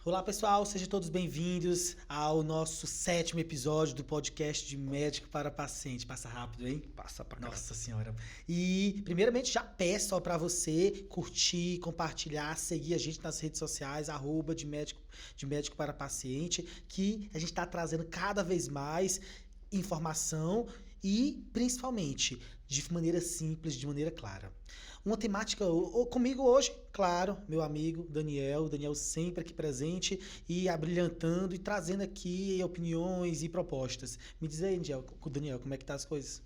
Olá, pessoal, sejam todos bem-vindos ao nosso 7º episódio do podcast de Médico para Paciente. Passa rápido, hein? Passa pra caramba. Nossa Senhora. E, primeiramente, já peço para você curtir, compartilhar, seguir a gente nas redes sociais, @de médico para paciente, que a gente está trazendo cada vez mais informação e, principalmente, de maneira simples, de maneira clara. Uma temática comigo hoje, claro, meu amigo Daniel sempre aqui presente e abrilhantando e trazendo aqui opiniões e propostas. Me diz aí, Daniel, como é que tá as coisas?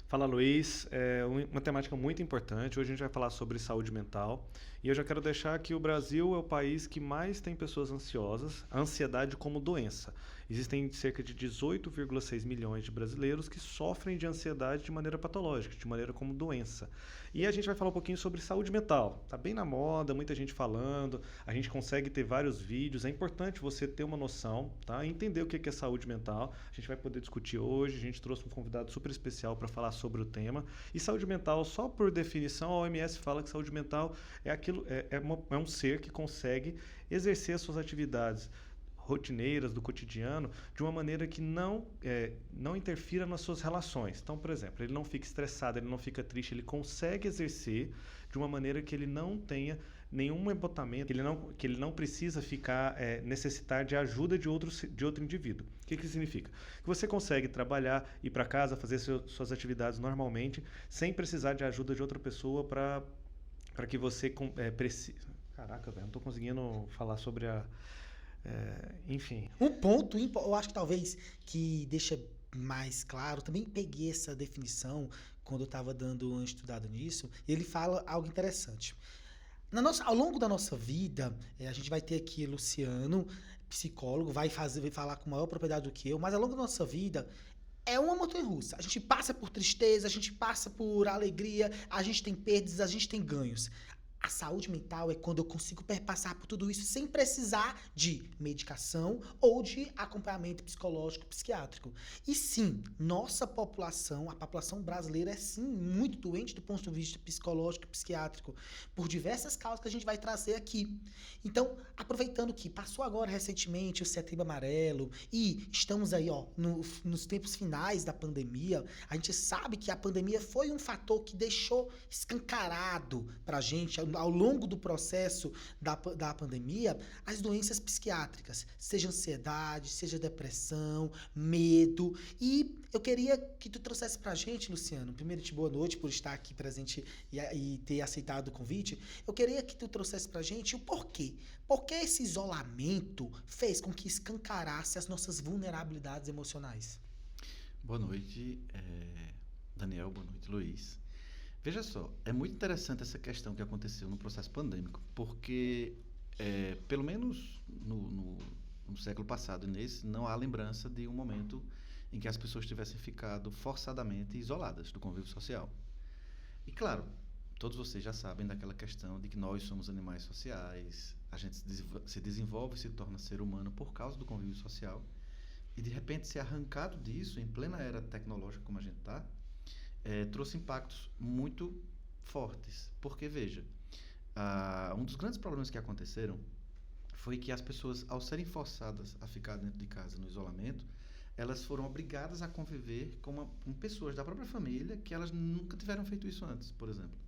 Fala, Luiz. É uma temática muito importante. Hoje a gente vai falar sobre saúde mental. E eu já quero deixar que o Brasil é o país que mais tem pessoas ansiosas, a ansiedade como doença. Existem cerca de 18,6 milhões de brasileiros que sofrem de ansiedade de maneira patológica, de maneira como doença. E a gente vai falar um pouquinho sobre saúde mental. Tá bem na moda, muita gente falando, a gente consegue ter vários vídeos. É importante você ter uma noção, tá? Entender o que é saúde mental. A gente vai poder discutir hoje. A gente trouxe um convidado super especial para falar sobre o tema. E saúde mental, só por definição, a OMS fala que saúde mental é um ser que consegue exercer as suas atividades rotineiras do cotidiano de uma maneira que não interfira nas suas relações. Então, por exemplo, ele não fica estressado, ele não fica triste, ele consegue exercer de uma maneira que ele não tenha nenhum embotamento, que ele não precisa necessitar de ajuda de outro indivíduo. O que significa? Que você consegue trabalhar, ir para casa, fazer suas atividades normalmente, sem precisar de ajuda de outra pessoa para que você precise... Caraca, velho, não estou conseguindo falar sobre enfim. Um ponto, eu acho que talvez que deixa mais claro, também peguei essa definição quando eu estava dando uma estudada nisso, ele fala algo interessante. Ao longo da nossa vida, a gente vai ter aqui Luciano, psicólogo, vai falar com maior propriedade do que eu, mas ao longo da nossa vida é uma montanha-russa. A gente passa por tristeza, a gente passa por alegria, a gente tem perdas, a gente tem ganhos. A saúde mental é quando eu consigo perpassar por tudo isso sem precisar de medicação ou de acompanhamento psicológico, psiquiátrico. E sim, nossa população, a população brasileira é sim muito doente do ponto de vista psicológico e psiquiátrico, por diversas causas que a gente vai trazer aqui. Então, aproveitando que passou agora recentemente o Setembro Amarelo e estamos aí nos tempos finais da pandemia, a gente sabe que a pandemia foi um fator que deixou escancarado pra gente ao longo do processo da pandemia, as doenças psiquiátricas, seja ansiedade, seja depressão, medo. E eu queria que tu trouxesse pra gente, Luciano, primeiro te boa noite por estar aqui presente e ter aceitado o convite. Eu queria que tu trouxesse pra gente o porquê. Por que esse isolamento fez com que escancarasse as nossas vulnerabilidades emocionais? Boa noite, Daniel. Boa noite, Luiz. Veja só, é muito interessante essa questão que aconteceu no processo pandêmico, porque, pelo menos no século passado, não há lembrança de um momento em que as pessoas tivessem ficado forçadamente isoladas do convívio social. E, claro, todos vocês já sabem daquela questão de que nós somos animais sociais, a gente se desenvolve e se torna ser humano por causa do convívio social, e, de repente, ser arrancado disso, em plena era tecnológica como a gente está, trouxe impactos muito fortes. Porque, veja, um dos grandes problemas que aconteceram foi que as pessoas, ao serem forçadas a ficar dentro de casa no isolamento, elas foram obrigadas a conviver com pessoas da própria família que elas nunca tiveram feito isso antes, por exemplo.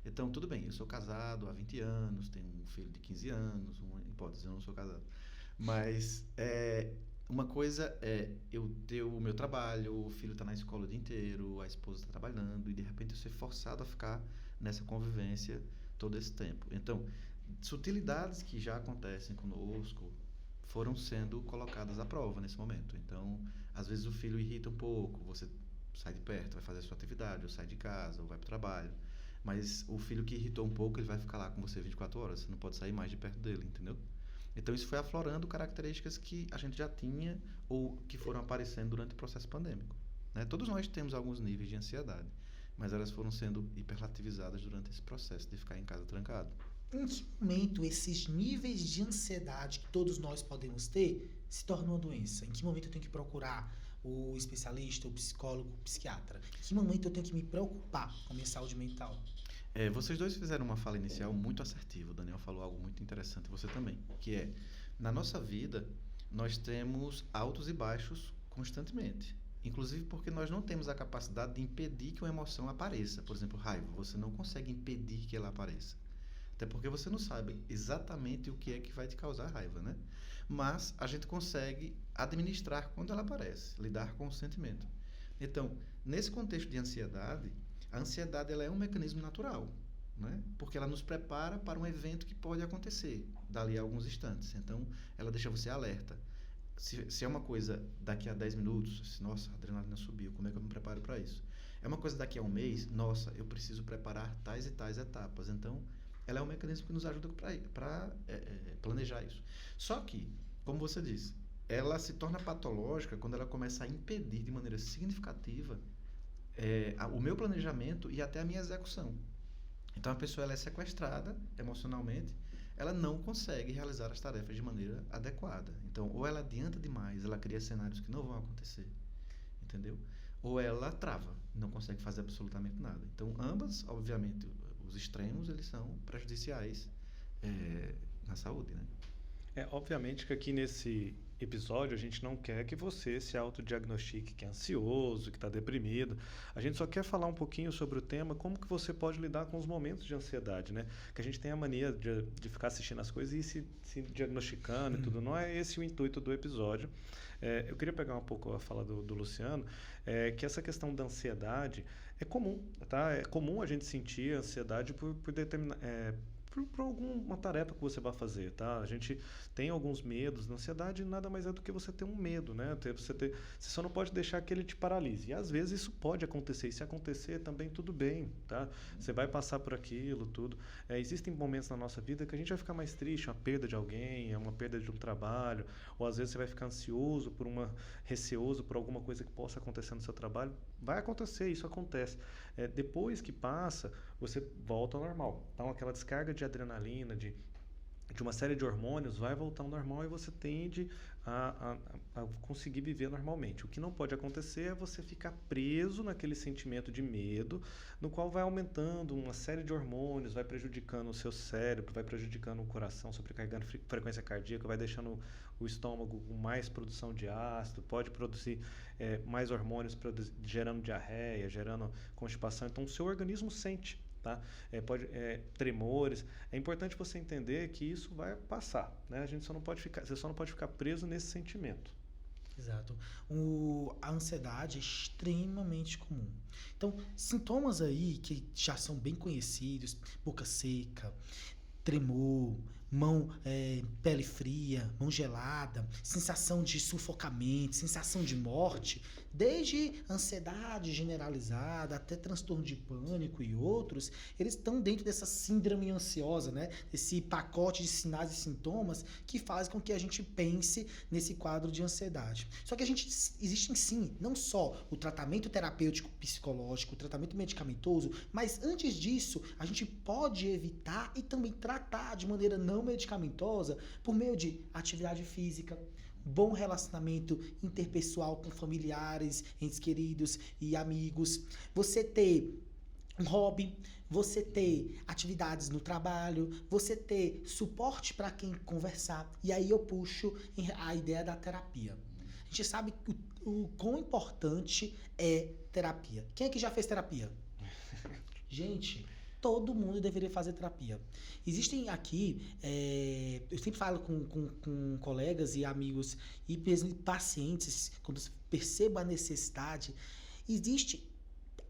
Então, tudo bem, eu sou casado há 20 anos, tenho um filho de 15 anos, uma hipótese, eu não sou casado. Mas uma coisa é eu ter o meu trabalho, o filho está na escola o dia inteiro, a esposa está trabalhando, e de repente eu ser forçado a ficar nessa convivência todo esse tempo. Então, sutilidades que já acontecem conosco foram sendo colocadas à prova nesse momento. Então, às vezes o filho irrita um pouco, você sai de perto, vai fazer a sua atividade, ou sai de casa, ou vai para o trabalho. Mas o filho que irritou um pouco, ele vai ficar lá com você 24 horas, você não pode sair mais de perto dele, entendeu? Então, isso foi aflorando características que a gente já tinha ou que foram aparecendo durante o processo pandêmico, né? Todos nós temos alguns níveis de ansiedade, mas elas foram sendo hiperlativizadas durante esse processo de ficar em casa trancado. Em que momento esses níveis de ansiedade que todos nós podemos ter se tornam uma doença? Em que momento eu tenho que procurar o especialista, o psicólogo, o psiquiatra? Em que momento eu tenho que me preocupar com a minha saúde mental? Vocês dois fizeram uma fala inicial muito assertiva. O Daniel falou algo muito interessante, você também, que é Na nossa vida, nós temos altos e baixos constantemente. Inclusive porque nós não temos a capacidade de impedir que uma emoção apareça. Por exemplo, raiva. Você não consegue impedir que ela apareça. Até porque você não sabe exatamente o que é que vai te causar raiva, né? Mas a gente consegue administrar quando ela aparece, lidar com o sentimento. Então, nesse contexto de ansiedade, a ansiedade ela é um mecanismo natural, né? Porque ela nos prepara para um evento que pode acontecer dali a alguns instantes. Então, ela deixa você alerta. Se é uma coisa daqui a 10 minutos, nossa, a adrenalina subiu, como é que eu me preparo para isso? É uma coisa daqui a um mês, nossa, eu preciso preparar tais e tais etapas. Então, ela é um mecanismo que nos ajuda para planejar isso. Só que, como você disse, ela se torna patológica quando ela começa a impedir de maneira significativa o meu planejamento e até a minha execução. Então, a pessoa ela é sequestrada emocionalmente, ela não consegue realizar as tarefas de maneira adequada. Então, ou ela adianta demais, ela cria cenários que não vão acontecer, entendeu? Ou ela trava, não consegue fazer absolutamente nada. Então, ambas, obviamente, os extremos, eles são prejudiciais na saúde, né? Obviamente que aqui nesse episódio a gente não quer que você se autodiagnostique que é ansioso, que está deprimido. A gente só quer falar um pouquinho sobre o tema, como que você pode lidar com os momentos de ansiedade, né? Que a gente tem a mania de ficar assistindo as coisas e se diagnosticando e tudo. Não é esse o intuito do episódio. Eu queria pegar um pouco a fala do Luciano, que essa questão da ansiedade é comum, tá? É comum a gente sentir ansiedade por determinar... por alguma tarefa que você vai fazer, tá? A gente tem alguns medos. Na ansiedade nada mais é do que você ter um medo, né? Você só não pode deixar que ele te paralise. E às vezes isso pode acontecer. E se acontecer, também tudo bem, tá? Você vai passar por aquilo, tudo. Existem momentos na nossa vida que a gente vai ficar mais triste, uma perda de alguém, uma perda de um trabalho, ou às vezes você vai ficar ansioso receoso por alguma coisa que possa acontecer no seu trabalho. Vai acontecer, isso acontece. Depois que passa, você volta ao normal. Então, aquela descarga de adrenalina, de uma série de hormônios, vai voltar ao normal e você tende a conseguir viver normalmente. O que não pode acontecer é você ficar preso naquele sentimento de medo, no qual vai aumentando uma série de hormônios, vai prejudicando o seu cérebro, vai prejudicando o coração, sobrecarregando frequência cardíaca, vai deixando o estômago com mais produção de ácido, pode produzir mais hormônios, gerando diarreia, gerando constipação. Então, o seu organismo sente. Tá? Tremores. É importante você entender que isso vai passar, né? Você só não pode ficar preso nesse sentimento. Exato. A ansiedade é extremamente comum. Então, sintomas aí que já são bem conhecidos: boca seca, tremor, pele fria, mão gelada, sensação de sufocamento, sensação de morte, desde ansiedade generalizada até transtorno de pânico e outros, eles estão dentro dessa síndrome ansiosa, né? Esse pacote de sinais e sintomas que faz com que a gente pense nesse quadro de ansiedade. Só que existe sim, não só o tratamento terapêutico psicológico, o tratamento medicamentoso, mas antes disso, a gente pode evitar e também tratar de maneira não medicamentosa por meio de atividade física, bom relacionamento interpessoal com familiares, entes queridos e amigos, você ter um hobby, você ter atividades no trabalho, você ter suporte para quem conversar. E aí eu puxo a ideia da terapia. A gente sabe o quão importante é terapia. Quem é que já fez terapia? Gente, todo mundo deveria fazer terapia. Existem aqui, eu sempre falo com colegas e amigos e pacientes, quando percebo a necessidade,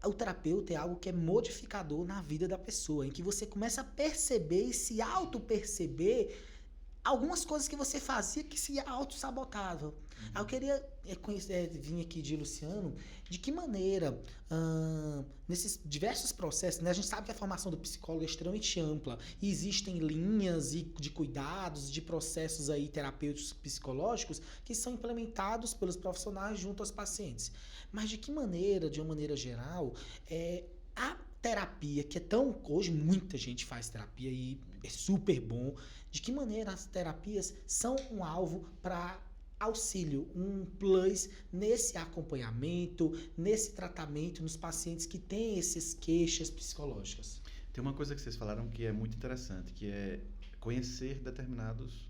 o terapeuta é algo que é modificador na vida da pessoa, em que você começa a perceber e se auto-perceber algumas coisas que você fazia que se auto-sabotava. Eu queria vir aqui de Luciano, de que maneira, nesses diversos processos, né, a gente sabe que a formação do psicólogo é extremamente ampla, e existem linhas de cuidados, de processos aí terapêuticos psicológicos que são implementados pelos profissionais junto aos pacientes. Mas de que maneira, de uma maneira geral, a terapia, que é tão... Hoje muita gente faz terapia e é super bom. De que maneira as terapias são um alvo para auxílio, um plus nesse acompanhamento, nesse tratamento nos pacientes que têm essas queixas psicológicas? Tem uma coisa que vocês falaram que é muito interessante, que é conhecer determinados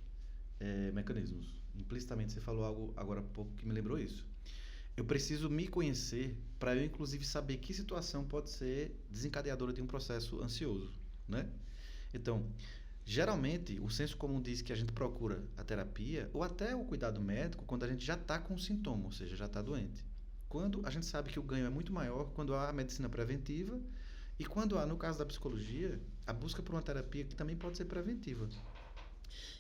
mecanismos. Implicitamente você falou algo agora há pouco que me lembrou isso. Eu preciso me conhecer para eu, inclusive, saber que situação pode ser desencadeadora de um processo ansioso, né? Então, geralmente, o senso comum diz que a gente procura a terapia ou até o cuidado médico quando a gente já está com sintoma, ou seja, já está doente. Quando a gente sabe que o ganho é muito maior quando há a medicina preventiva e quando há, no caso da psicologia, a busca por uma terapia que também pode ser preventiva.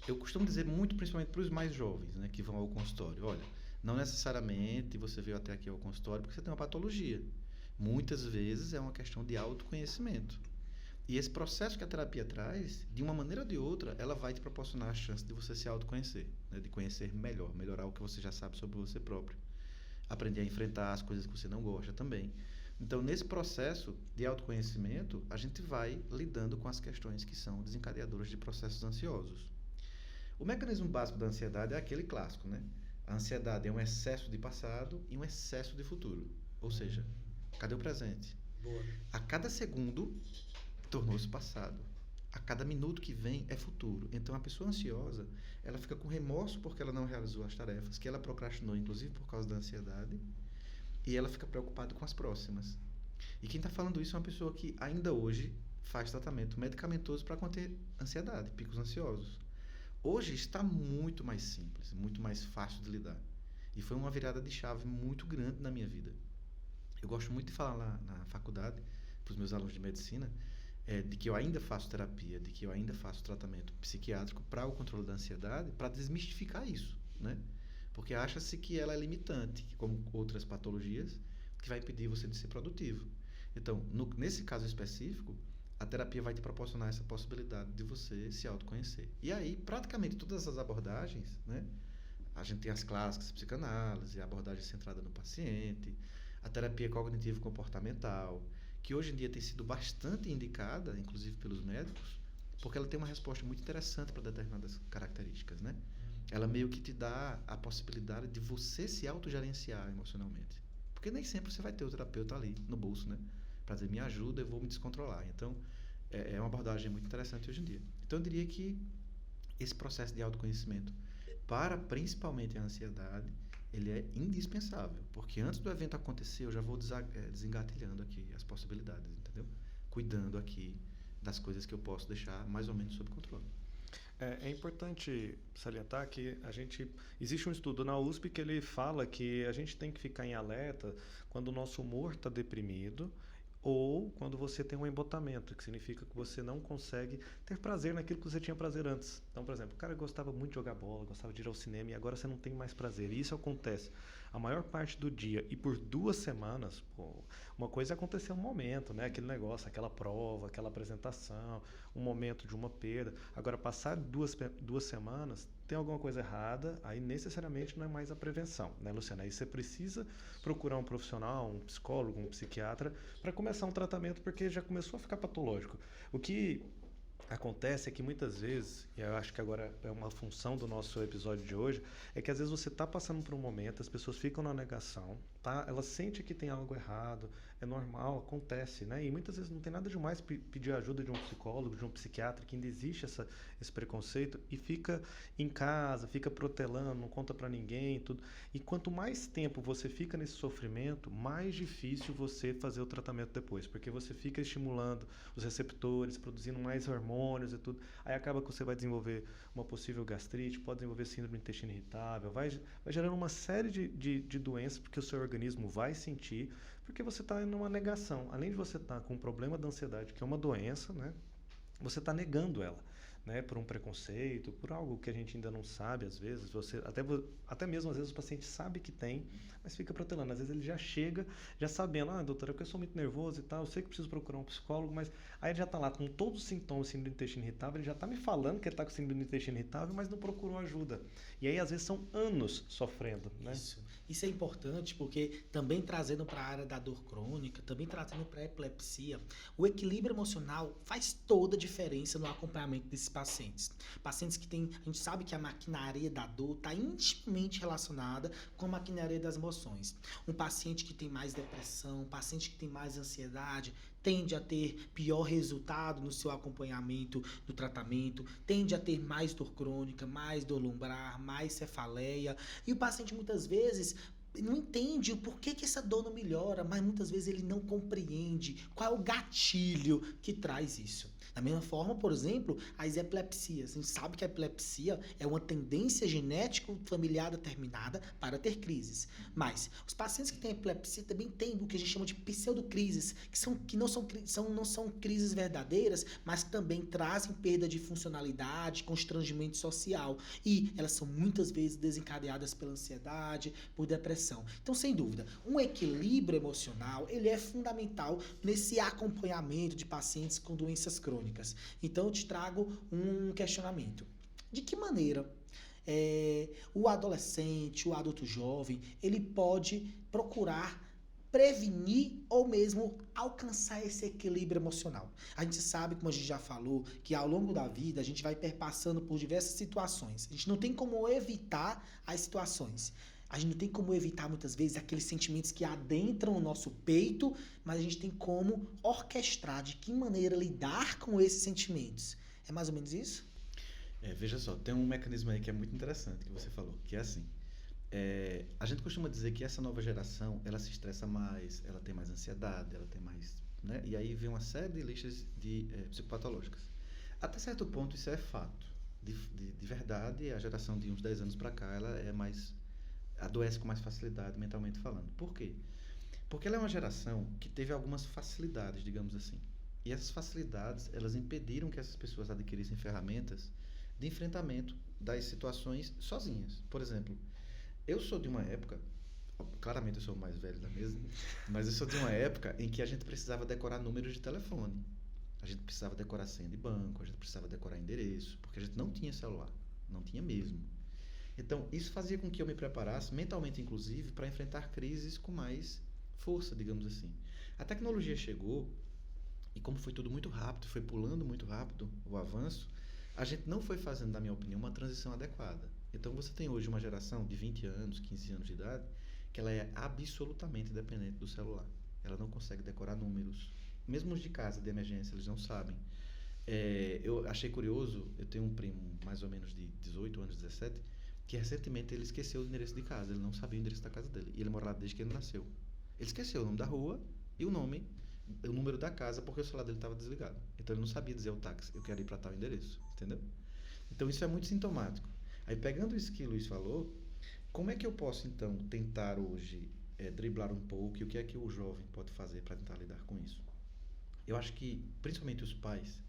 Eu costumo dizer muito, principalmente para os mais jovens, né, que vão ao consultório, olha, não necessariamente você veio até aqui ao consultório porque você tem uma patologia. Muitas vezes é uma questão de autoconhecimento. E esse processo que a terapia traz, de uma maneira ou de outra, ela vai te proporcionar a chance de você se autoconhecer, né, de conhecer melhor, melhorar o que você já sabe sobre você próprio. Aprender a enfrentar as coisas que você não gosta também. Então, nesse processo de autoconhecimento, a gente vai lidando com as questões que são desencadeadoras de processos ansiosos. O mecanismo básico da ansiedade é aquele clássico, né? A ansiedade é um excesso de passado e um excesso de futuro. Ou seja, cadê o presente? Boa. A cada segundo tornou-se passado. A cada minuto que vem é futuro. Então, a pessoa ansiosa, ela fica com remorso porque ela não realizou as tarefas, que ela procrastinou, inclusive por causa da ansiedade, e ela fica preocupada com as próximas. E quem está falando isso é uma pessoa que ainda hoje faz tratamento medicamentoso para conter ansiedade, picos ansiosos. Hoje está muito mais simples, muito mais fácil de lidar. E foi uma virada de chave muito grande na minha vida. Eu gosto muito de falar lá na faculdade, para os meus alunos de medicina, de que eu ainda faço terapia, de que eu ainda faço tratamento psiquiátrico para o controle da ansiedade, para desmistificar isso, né? Porque acha-se que ela é limitante, como outras patologias, que vai impedir você de ser produtivo. Então, nesse caso específico, a terapia vai te proporcionar essa possibilidade de você se autoconhecer. E aí, praticamente todas as abordagens, né? A gente tem as clássicas, psicanálise, a abordagem centrada no paciente, a terapia cognitivo-comportamental, que hoje em dia tem sido bastante indicada, inclusive pelos médicos, porque ela tem uma resposta muito interessante para determinadas características, né? Ela meio que te dá a possibilidade de você se autogerenciar emocionalmente. Porque nem sempre você vai ter o terapeuta ali no bolso, né? Para dizer, me ajuda, eu vou me descontrolar. Então, é uma abordagem muito interessante hoje em dia. Então, eu diria que esse processo de autoconhecimento, para principalmente a ansiedade, ele é indispensável. Porque antes do evento acontecer, eu já vou desengatilhando aqui as possibilidades, entendeu? Cuidando aqui das coisas que eu posso deixar mais ou menos sob controle. É importante salientar que existe um estudo na USP que ele fala que a gente tem que ficar em alerta quando o nosso humor está deprimido ou quando você tem um embotamento, que significa que você não consegue ter prazer naquilo que você tinha prazer antes. Então, por exemplo, o cara gostava muito de jogar bola, gostava de ir ao cinema e agora você não tem mais prazer. E isso acontece a maior parte do dia e por 2 semanas. Pô, uma coisa é acontecer um momento, né? Aquele negócio, aquela prova, aquela apresentação, um momento de uma perda. Agora, passar 2 semanas, tem alguma coisa errada, aí necessariamente não é mais a prevenção, né, Luciana? Aí você precisa procurar um profissional, um psicólogo, um psiquiatra, para começar um tratamento, porque já começou a ficar patológico. O que acontece é que muitas vezes, e eu acho que agora é uma função do nosso episódio de hoje, é que às vezes você está passando por um momento, as pessoas ficam na negação, tá? Ela sente que tem algo errado, é normal, acontece, né? E muitas vezes não tem nada de mais pedir ajuda de um psicólogo, de um psiquiatra, que ainda existe esse preconceito, e fica em casa, fica protelando, não conta pra ninguém, tudo. E quanto mais tempo você fica nesse sofrimento, mais difícil você fazer o tratamento depois, porque você fica estimulando os receptores, produzindo mais hormônios e tudo. Aí acaba que você vai desenvolver uma possível gastrite, pode desenvolver síndrome do intestino irritável, vai gerando uma série de doenças, porque o seu organismo vai sentir, porque você está numa negação. Além de você estar com um problema da ansiedade, que é uma doença, né? Você está negando ela, né? Por um preconceito, por algo que a gente ainda não sabe, às vezes. Até mesmo, às vezes, o paciente sabe que tem, mas fica protelando. Às vezes ele já chega, já sabendo, doutora, é porque eu sou muito nervoso e tal, eu sei que preciso procurar um psicólogo, mas aí ele já está lá com todos os sintomas de síndrome do intestino irritável, ele já está me falando que ele está com síndrome do intestino irritável, mas não procurou ajuda. E aí, às vezes, são anos sofrendo, né? Isso é importante porque também trazendo para a área da dor crônica, também trazendo para a epilepsia, o equilíbrio emocional faz toda a diferença no acompanhamento desse pacientes. Pacientes que têm, a gente sabe que a maquinaria da dor está intimamente relacionada com a maquinaria das emoções. Um paciente que tem mais depressão, um paciente que tem mais ansiedade, tende a ter pior resultado no seu acompanhamento do tratamento, tende a ter mais dor crônica, mais dor lombar, mais cefaleia. E o paciente muitas vezes não entende o porquê que essa dor não melhora, mas muitas vezes ele não compreende qual é o gatilho que traz isso. Da mesma forma, por exemplo, as epilepsias. A gente sabe que a epilepsia é uma tendência genética familiar determinada para ter crises. Mas os pacientes que têm epilepsia também têm o que a gente chama de pseudocrises, que não são crises verdadeiras, mas também trazem perda de funcionalidade, constrangimento social. E elas são muitas vezes desencadeadas pela ansiedade, por depressão. Então, sem dúvida, um equilíbrio emocional, ele é fundamental nesse acompanhamento de pacientes com doenças crônicas. Então, eu te trago um questionamento. De que maneira o adolescente, o adulto jovem, ele pode procurar prevenir ou mesmo alcançar esse equilíbrio emocional? A gente sabe, como a gente já falou, que ao longo da vida a gente vai perpassando por diversas situações. A gente não tem como evitar as situações. A gente não tem como evitar, muitas vezes, aqueles sentimentos que adentram o nosso peito, mas a gente tem como orquestrar de que maneira lidar com esses sentimentos. É mais ou menos isso? Veja só, tem um mecanismo aí que é muito interessante que você falou, que é assim. A gente costuma dizer que essa nova geração, ela se estressa mais, ela tem mais ansiedade, ela tem mais... né? E aí vem uma série de listas psicopatológicas. Até certo ponto, isso é fato. De verdade, a geração de uns 10 anos para cá, ela é mais... adoece com mais facilidade, mentalmente falando. Por quê? Porque ela é uma geração que teve algumas facilidades, digamos assim. E essas facilidades, elas impediram que essas pessoas adquirissem ferramentas de enfrentamento das situações sozinhas. Por exemplo, eu sou de uma época, claramente eu sou o mais velho da mesa, mas eu sou de uma época em que a gente precisava decorar números de telefone. A gente precisava decorar senha de banco, a gente precisava decorar endereço, porque a gente não tinha celular, não tinha mesmo. Então, isso fazia com que eu me preparasse, mentalmente inclusive, para enfrentar crises com mais força, digamos assim. A tecnologia chegou, e como foi tudo muito rápido, foi pulando muito rápido o avanço, a gente não foi fazendo, na minha opinião, uma transição adequada. Então, você tem hoje uma geração de 20 anos, 15 anos de idade, que ela é absolutamente dependente do celular. Ela não consegue decorar números. Mesmo os de casa, de emergência, eles não sabem. Eu achei curioso, eu tenho um primo mais ou menos de 18 anos, 17, que recentemente ele esqueceu o endereço de casa, ele não sabia o endereço da casa dele, e ele mora lá desde que ele nasceu. Ele esqueceu o nome da rua e o número da casa, porque o celular dele estava desligado. Então ele não sabia dizer ao táxi, eu quero ir para tal endereço, entendeu? Então isso é muito sintomático. Aí pegando isso que o Luiz falou, como é que eu posso então tentar hoje driblar um pouco, e o que é que o jovem pode fazer para tentar lidar com isso? Eu acho que, principalmente os pais,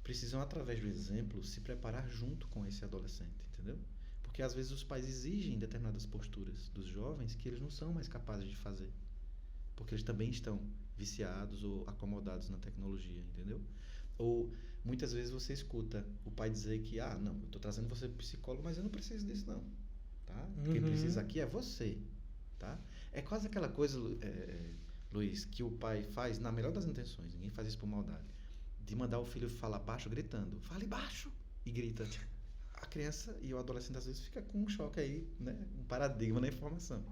precisam, através do exemplo, se preparar junto com esse adolescente, entendeu? Porque às vezes os pais exigem determinadas posturas dos jovens que eles não são mais capazes de fazer. Porque eles também estão viciados ou acomodados na tecnologia, entendeu? Ou muitas vezes você escuta o pai dizer que, não, eu estou trazendo você para psicólogo, mas eu não preciso disso não, tá? Quem precisa aqui é você, tá? É quase aquela coisa, Luiz, que o pai faz na melhor das intenções, ninguém faz isso por maldade, de mandar o filho falar baixo gritando, fale baixo, e grita. A criança e o adolescente às vezes fica com um choque aí, né? Um paradigma na informação,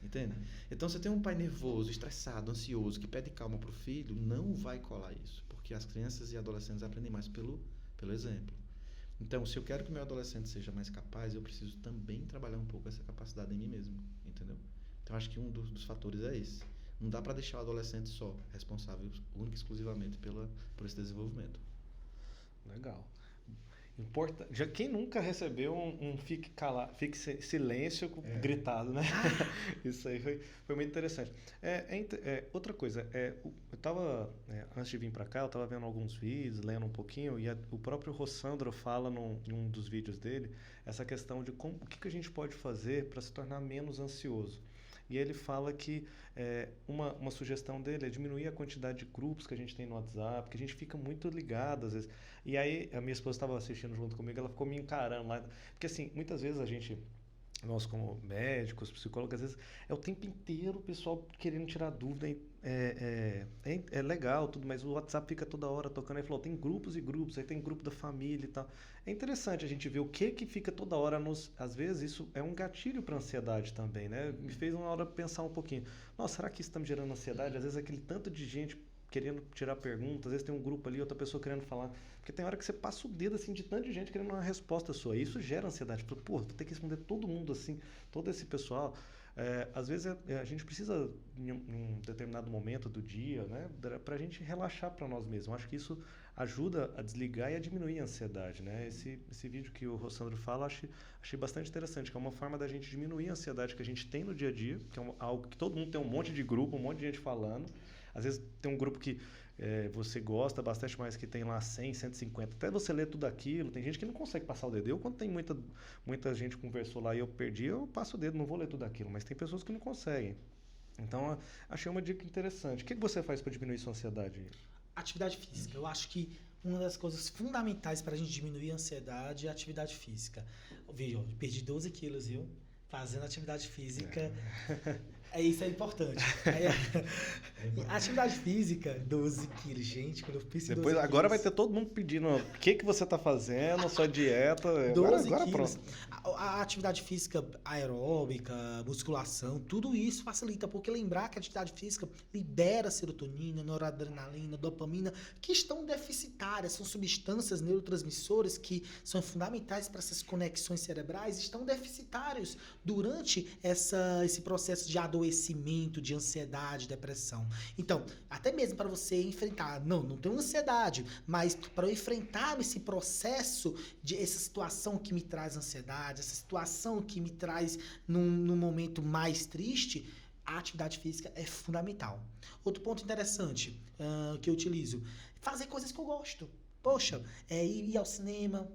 entende? Então, você tem um pai nervoso, estressado, ansioso, que pede calma para o filho, não vai colar isso, porque as crianças e adolescentes aprendem mais pelo exemplo. Então, se eu quero que meu adolescente seja mais capaz, eu preciso também trabalhar um pouco essa capacidade em mim mesmo, entendeu? Então, acho que um dos fatores é esse. Não dá para deixar o adolescente só responsável, única e exclusivamente por esse desenvolvimento. Legal. Já quem nunca recebeu um fique silêncio gritado, né? Isso aí foi muito interessante. Outra coisa, eu estava, antes de vir para cá, eu estava vendo alguns vídeos, lendo um pouquinho, e o próprio Rossandro fala em um dos vídeos dele essa questão de o que a gente pode fazer para se tornar menos ansioso. E ele fala que uma sugestão dele é diminuir a quantidade de grupos que a gente tem no WhatsApp, que a gente fica muito ligado às vezes. E aí a minha esposa estava assistindo junto comigo, ela ficou me encarando lá. Porque assim, muitas vezes a gente nós como médicos, psicólogos, às vezes é o tempo inteiro o pessoal querendo tirar dúvida. É legal tudo, mas o WhatsApp fica toda hora tocando. Aí falou, tem grupos e grupos, aí tem grupo da família e tal. É interessante a gente ver o que fica toda hora nos... Às vezes isso é um gatilho para ansiedade também, né? Me fez uma hora pensar um pouquinho. Nossa, será que isso está me gerando ansiedade? Às vezes aquele tanto de gente querendo tirar perguntas, às vezes tem um grupo ali, outra pessoa querendo falar. Porque tem hora que você passa o dedo assim de tanta gente querendo uma resposta sua. E isso gera ansiedade. Pô, vou ter que responder todo mundo assim, todo esse pessoal. Às vezes a gente precisa, em um determinado momento do dia, né, para a gente relaxar para nós mesmos. Acho que isso ajuda a desligar e a diminuir a ansiedade. Né? Esse vídeo que o Rossandro fala, achei bastante interessante, que é uma forma da gente diminuir a ansiedade que a gente tem no dia a dia, que é algo que todo mundo tem um monte de grupo, um monte de gente falando. Às vezes tem um grupo que você gosta bastante, mas que tem lá 100, 150. Até você ler tudo aquilo, tem gente que não consegue passar o dedo. Eu, quando tem muita gente conversou lá e eu perdi, eu passo o dedo, não vou ler tudo aquilo. Mas tem pessoas que não conseguem. Então, achei uma dica interessante. O que você faz para diminuir sua ansiedade? Atividade física. Eu acho que uma das coisas fundamentais para a gente diminuir a ansiedade é a atividade física. Veja, eu perdi 12 quilos, viu? Fazendo atividade física. Isso é importante. Atividade física, 12 quilos. Gente, quando eu pensei em 12 quilos... Agora vai ter todo mundo pedindo o que você está fazendo, sua dieta. 12 agora quilos. Pronto. A atividade física aeróbica, musculação, tudo isso facilita, porque lembrar que a atividade física libera serotonina, noradrenalina, dopamina, que estão deficitárias, são substâncias neurotransmissoras que são fundamentais para essas conexões cerebrais, estão deficitários durante esse processo de adoecimento, de ansiedade, depressão. Então, até mesmo para você enfrentar, não tenho ansiedade, mas para eu enfrentar esse processo, essa situação que me traz ansiedade, essa situação que me traz num momento mais triste, a atividade física é fundamental. Outro ponto interessante que eu utilizo, fazer coisas que eu gosto. Poxa, ir ao cinema,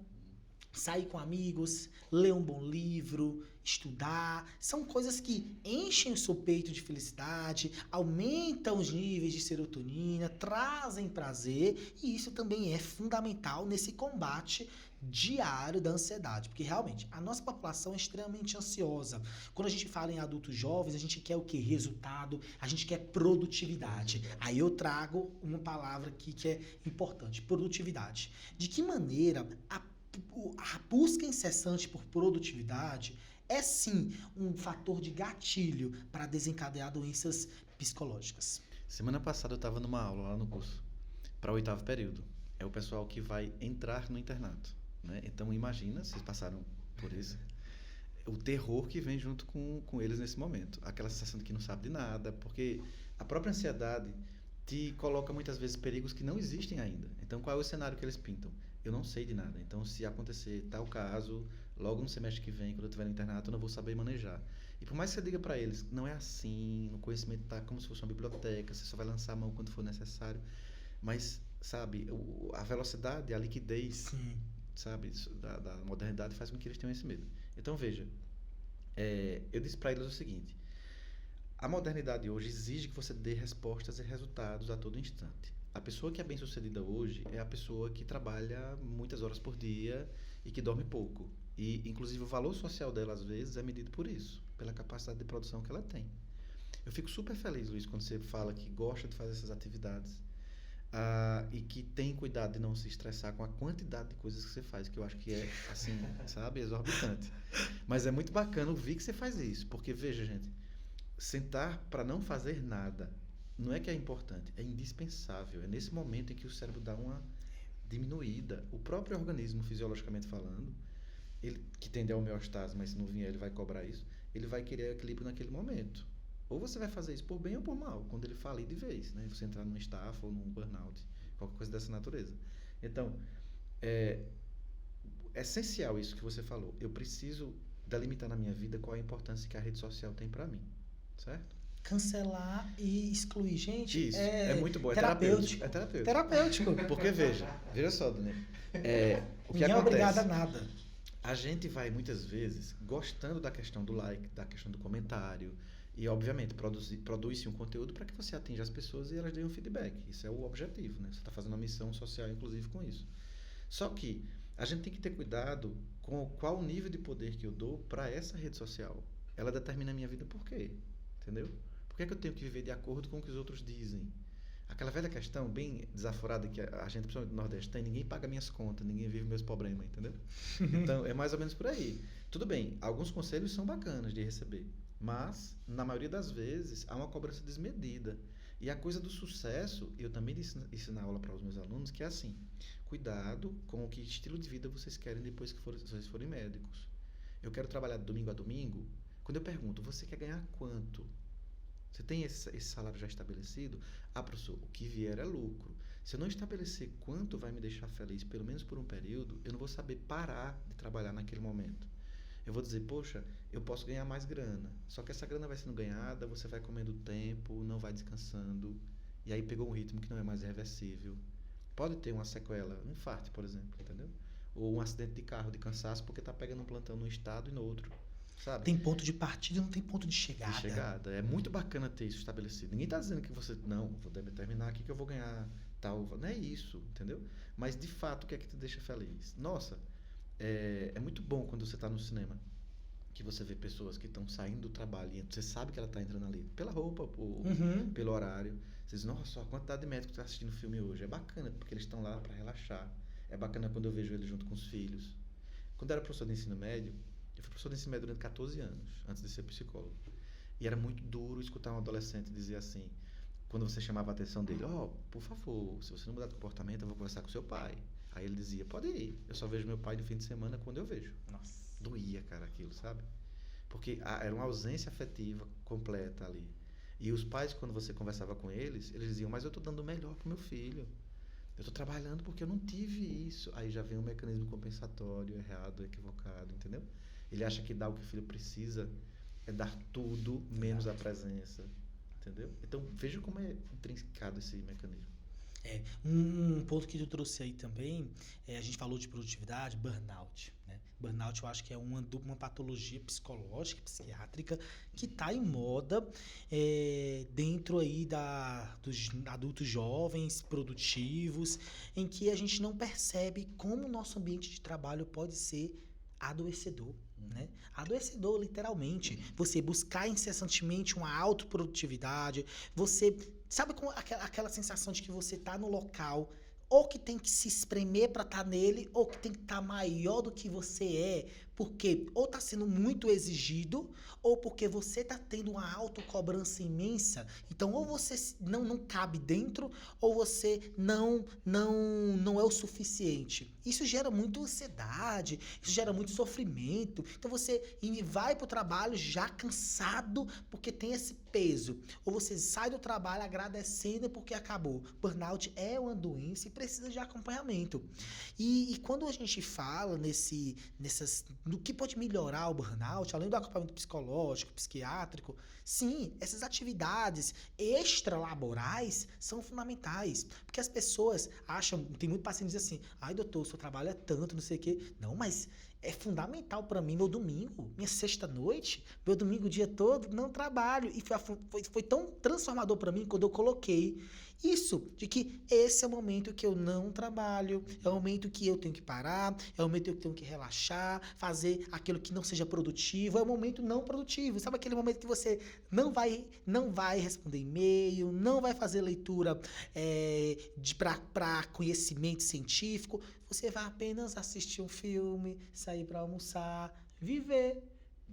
sair com amigos, ler um bom livro, estudar, são coisas que enchem o seu peito de felicidade, aumentam os níveis de serotonina, trazem prazer, e isso também é fundamental nesse combate diário da ansiedade, porque realmente a nossa população é extremamente ansiosa. Quando a gente fala em adultos jovens, a gente quer o quê? Resultado, a gente quer produtividade. Aí eu trago uma palavra aqui que é importante, produtividade. De que maneira a busca incessante por produtividade é sim um fator de gatilho para desencadear doenças psicológicas. Semana passada eu estava numa aula lá no curso, para o 8º período. É o pessoal que vai entrar no internato, né? Então imagina, vocês passaram por isso, o terror que vem junto com eles nesse momento. Aquela sensação de que não sabe de nada, porque a própria ansiedade te coloca muitas vezes perigos que não existem ainda. Então qual é o cenário que eles pintam? Eu não sei de nada. Então, se acontecer tal caso, logo no semestre que vem, quando eu estiver no internato, eu não vou saber manejar. E por mais que você diga para eles, não é assim, o conhecimento está como se fosse uma biblioteca, você só vai lançar a mão quando for necessário. Mas, sabe, a velocidade, a liquidez, Sim. sabe, da modernidade faz com que eles tenham esse medo. Então, veja, eu disse para eles o seguinte, a modernidade hoje exige que você dê respostas e resultados a todo instante. A pessoa que é bem-sucedida hoje é a pessoa que trabalha muitas horas por dia e que dorme pouco. E, inclusive, o valor social dela, às vezes, é medido por isso, pela capacidade de produção que ela tem. Eu fico super feliz, Luiz, quando você fala que gosta de fazer essas atividades e que tem cuidado de não se estressar com a quantidade de coisas que você faz, que eu acho que é, assim, sabe, exorbitante. Mas é muito bacana ouvir que você faz isso, porque, veja, gente, sentar para não fazer nada não é que é importante, é indispensável. É nesse momento em que o cérebro dá uma diminuída. O próprio organismo, fisiologicamente falando, ele que tende à homeostase, mas se não vier ele vai cobrar isso, ele vai querer equilíbrio naquele momento. Ou você vai fazer isso por bem ou por mal, quando ele falir de vez, né? Você entrar num estafa ou num burnout, qualquer coisa dessa natureza. Então, é essencial isso que você falou. Eu preciso delimitar na minha vida qual é a importância que a rede social tem para mim, certo? Cancelar e excluir. Gente, isso, é muito bom, é terapêutico. Terapêutico. Porque veja só, Daniel, o que Ninguém é obrigado a acontece? nada. A gente vai muitas vezes gostando da questão do like, da questão do comentário e obviamente produz-se um conteúdo para que você atinja as pessoas e elas deem um feedback. Isso é o objetivo, né? Você está fazendo uma missão social inclusive com isso. Só que A gente tem que ter cuidado com qual o nível de poder que eu dou para essa rede social. Ela determina a minha vida por quê? Entendeu? Por que é que eu tenho que viver de acordo com o que os outros dizem? Aquela velha questão bem desaforada que a gente, principalmente no Nordeste, tem: ninguém paga minhas contas, ninguém vive meus problemas, entendeu? Então, é mais ou menos por aí. Tudo bem, alguns conselhos são bacanas de receber, mas, na maioria das vezes, há uma cobrança desmedida. E a coisa do sucesso, eu também ensino na aula para os meus alunos, que é assim: cuidado com o que estilo de vida vocês querem depois que vocês forem médicos. Eu quero trabalhar de domingo a domingo. Quando eu pergunto: você quer ganhar quanto? Você tem esse salário já estabelecido? Ah, professor, o que vier é lucro. Se eu não estabelecer quanto vai me deixar feliz, pelo menos por um período, eu não vou saber parar de trabalhar naquele momento. Eu vou dizer: poxa, eu posso ganhar mais grana. Só que essa grana vai sendo ganhada, você vai comendo tempo, não vai descansando. E aí pegou um ritmo que não é mais reversível. Pode ter uma sequela, um infarto, por exemplo, entendeu? Ou um acidente de carro, de cansaço, porque está pegando um plantão num estado e no outro. Sabe? Tem ponto de partida e não tem ponto de chegada. De chegada. É muito bacana ter isso estabelecido. Ninguém está dizendo que você, não, vou determinar aqui que eu vou ganhar tal. Não é isso, entendeu? Mas, de fato, o que é que te deixa feliz? Nossa, é muito bom quando você está no cinema, que você vê pessoas que estão saindo do trabalho e você sabe que ela está entrando ali pela roupa, pelo horário. Você diz: nossa, a quantidade de médicos que está assistindo o filme hoje. É bacana, porque eles estão lá para relaxar. É bacana quando eu vejo eles junto com os filhos. Quando eu era professor de ensino médio, eu fui professor de ensino médio durante 14 anos, antes de ser psicólogo. E era muito duro escutar um adolescente dizer assim, quando você chamava a atenção dele: por favor, se você não mudar de comportamento, eu vou conversar com seu pai. Aí ele dizia: pode ir, eu só vejo meu pai no fim de semana quando eu vejo. Nossa. Doía, cara, aquilo, sabe? Porque era uma ausência afetiva completa ali. E os pais, quando você conversava com eles diziam: mas eu estou dando o melhor pro meu filho. Eu estou trabalhando porque eu não tive isso. Aí já vem um mecanismo compensatório, errado, equivocado, entendeu? Ele acha que dar o que o filho precisa é dar tudo, menos a presença, entendeu? Então, veja como é intrincado esse mecanismo. Um ponto que tu trouxe aí também, a gente falou de produtividade, burnout, né? Burnout eu acho que é uma patologia psicológica, psiquiátrica, que está em moda dentro aí dos adultos jovens, produtivos, em que a gente não percebe como o nosso ambiente de trabalho pode ser adoecedor. Né? Adoecedor, literalmente. Você buscar incessantemente uma autoprodutividade, você sabe com aquela sensação de que você tá no local ou que tem que se espremer para estar nele, ou que tem que estar maior do que você é, porque ou tá sendo muito exigido, ou porque você tá tendo uma autocobrança imensa. Então, ou você não cabe dentro, ou você não é o suficiente. Isso gera muita ansiedade, isso gera muito sofrimento. Então, você vai pro trabalho já cansado, porque tem esse peso. Ou você sai do trabalho agradecendo porque acabou. Burnout é uma doença e precisa de acompanhamento. E quando a gente fala no que pode melhorar o burnout, além do acompanhamento psicológico, psiquiátrico, sim, essas atividades extralaborais são fundamentais. Porque as pessoas acham, tem muito paciente que diz assim: ai, doutor, o seu trabalho é tanto, não sei o quê. Não, mas é fundamental para mim, meu domingo, minha sexta-noite, meu domingo o dia todo, não trabalho. E foi tão transformador para mim quando eu coloquei isso, de que esse é o momento que eu não trabalho, é o momento que eu tenho que parar, é o momento que eu tenho que relaxar, fazer aquilo que não seja produtivo, é o momento não produtivo. Sabe aquele momento que você não vai responder e-mail, não vai fazer leitura para conhecimento científico, você vai apenas assistir um filme, sair para almoçar, viver.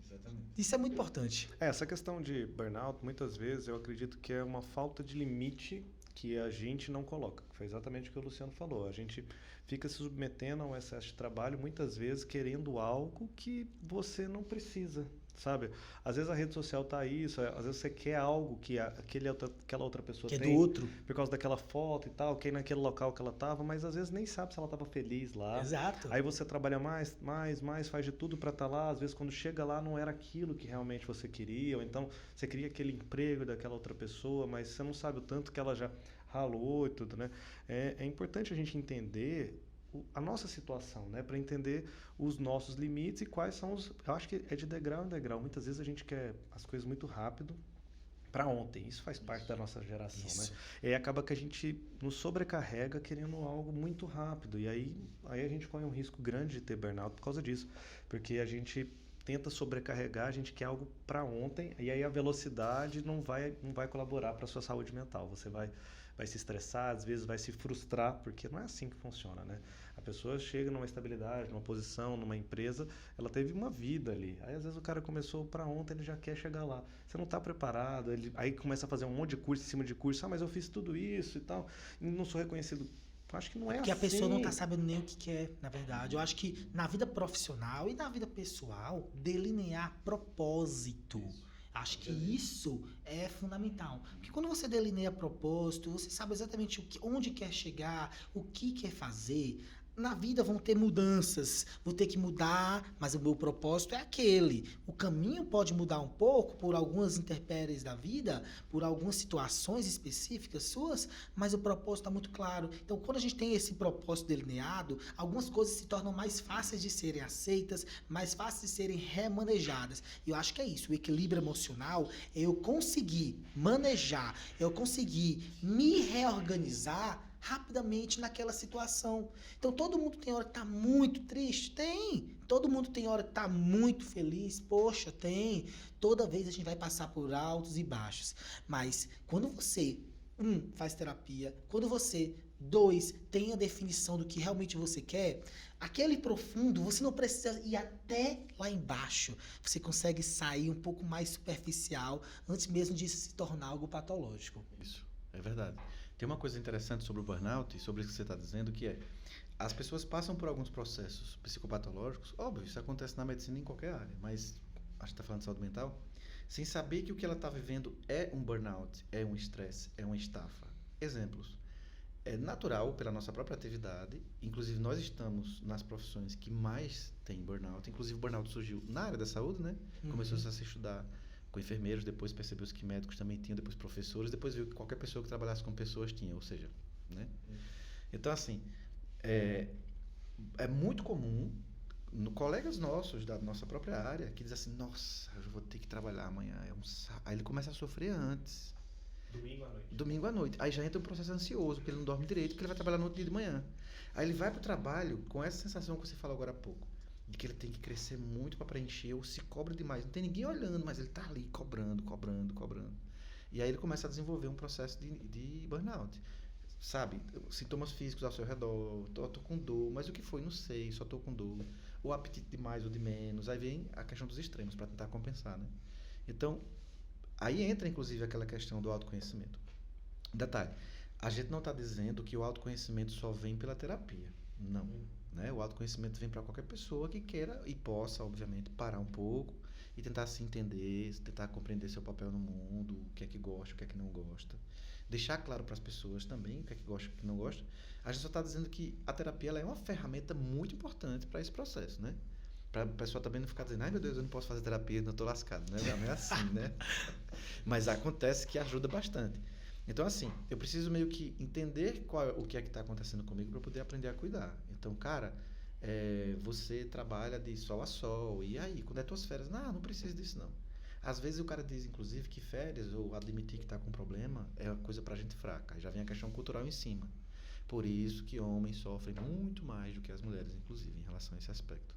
Exatamente. Isso é muito importante. Essa questão de burnout, muitas vezes, eu acredito que é uma falta de limite que a gente não coloca. Foi exatamente o que o Luciano falou. A gente fica se submetendo a um excesso de trabalho, muitas vezes querendo algo que você não precisa, sabe? Às vezes a rede social tá isso, às vezes você quer algo que aquela outra pessoa Que é tem, do outro. por causa daquela foto e tal, que é naquele local que ela tava, mas às vezes nem sabe se ela tava feliz lá. Exato. Aí você trabalha mais, faz de tudo para estar lá, às vezes quando chega lá não era aquilo que realmente você queria, ou então você queria aquele emprego daquela outra pessoa, mas você não sabe o tanto que ela já ralou e tudo, né? É importante a gente entender a nossa situação, né? Para entender os nossos limites e quais são os... Eu acho que é de degrau em degrau. Muitas vezes a gente quer as coisas muito rápido, para ontem. Isso faz parte da nossa geração, né? Isso. E aí acaba que a gente nos sobrecarrega querendo algo muito rápido. E aí a gente corre um risco grande de ter burnout por causa disso. Porque a gente tenta sobrecarregar, a gente quer algo para ontem, e aí a velocidade não vai colaborar para a sua saúde mental. Você vai se estressar, às vezes vai se frustrar, porque não é assim que funciona, né? A pessoa chega numa estabilidade, numa posição, numa empresa, ela teve uma vida ali. Aí às vezes o cara começou para ontem, ele já quer chegar lá. Você não está preparado, aí começa a fazer um monte de curso em cima de curso. Mas eu fiz tudo isso e tal, e não sou reconhecido. Acho que não é Porque assim. a pessoa não tá sabendo nem o que quer, na verdade. Eu acho que na vida profissional e na vida pessoal, delinear propósito. Acho que isso é fundamental. Porque quando você delineia propósito, você sabe exatamente onde quer chegar, o que quer fazer. Na vida vão ter mudanças, vou ter que mudar, mas o meu propósito é aquele. O caminho pode mudar um pouco por algumas intempéries da vida, por algumas situações específicas suas, mas o propósito está muito claro. Então, quando a gente tem esse propósito delineado, algumas coisas se tornam mais fáceis de serem aceitas, mais fáceis de serem remanejadas. E eu acho que é isso. O equilíbrio emocional é eu conseguir manejar, eu conseguir me reorganizar rapidamente naquela situação. Então todo mundo tem hora que tá muito triste? Tem. Todo mundo tem hora que tá muito feliz? Poxa, tem. Toda vez a gente vai passar por altos e baixos. Mas quando você, faz terapia, quando você, tem a definição do que realmente você quer, aquele profundo, você não precisa ir até lá embaixo. Você consegue sair um pouco mais superficial antes mesmo de se tornar algo patológico. Isso, é verdade. Tem uma coisa interessante sobre o burnout e sobre isso que você está dizendo, que é as pessoas passam por alguns processos psicopatológicos, óbvio, isso acontece na medicina em qualquer área, mas a gente está falando de saúde mental, sem saber que o que ela está vivendo é um burnout, é um estresse, é uma estafa. Exemplos. É natural pela nossa própria atividade, inclusive nós estamos nas profissões que mais tem burnout, inclusive o burnout surgiu na área da saúde, né? Começou-se a se estudar com enfermeiros, depois percebeu-se que médicos também tinham, depois professores, depois viu que qualquer pessoa que trabalhasse com pessoas tinha, ou seja, né? Então, assim, é muito comum, colegas nossos da nossa própria área, que dizem assim, nossa, eu vou ter que trabalhar amanhã, aí ele começa a sofrer antes. Domingo à noite. Aí já entra um processo ansioso, porque ele não dorme direito, porque ele vai trabalhar no outro dia de manhã. Aí ele vai para o trabalho com essa sensação que você falou agora há pouco, de que ele tem que crescer muito para preencher, ou se cobra demais. Não tem ninguém olhando, mas ele tá ali cobrando. E aí ele começa a desenvolver um processo de burnout. Sabe? Sintomas físicos ao seu redor, tô com dor, mas o que foi? Não sei, só tô com dor. Ou apetite de mais ou de menos. Aí vem a questão dos extremos para tentar compensar, né? Então, aí entra inclusive aquela questão do autoconhecimento. Detalhe, a gente não está dizendo que o autoconhecimento só vem pela terapia. Não. Né? O autoconhecimento vem para qualquer pessoa que queira e possa, obviamente, parar um pouco e tentar se entender, tentar compreender seu papel no mundo, o que é que gosta, o que é que não gosta. Deixar claro para as pessoas também o que é que gosta e o que não gosta. A gente só está dizendo que a terapia ela é uma ferramenta muito importante para esse processo, né? Para a pessoa também não ficar dizendo, ai meu Deus, eu não posso fazer terapia, não estou lascado, né? Não é assim, né? Mas acontece que ajuda bastante. Então, assim, eu preciso meio que entender o que é que está acontecendo comigo para poder aprender a cuidar. Então, cara, você trabalha de sol a sol, e aí, quando é tuas férias? Não precisa disso, não. Às vezes o cara diz, inclusive, que férias ou admitir que está com problema é uma coisa pra gente fraca. Aí já vem a questão cultural em cima. Por isso que homens sofrem muito mais do que as mulheres, inclusive, em relação a esse aspecto.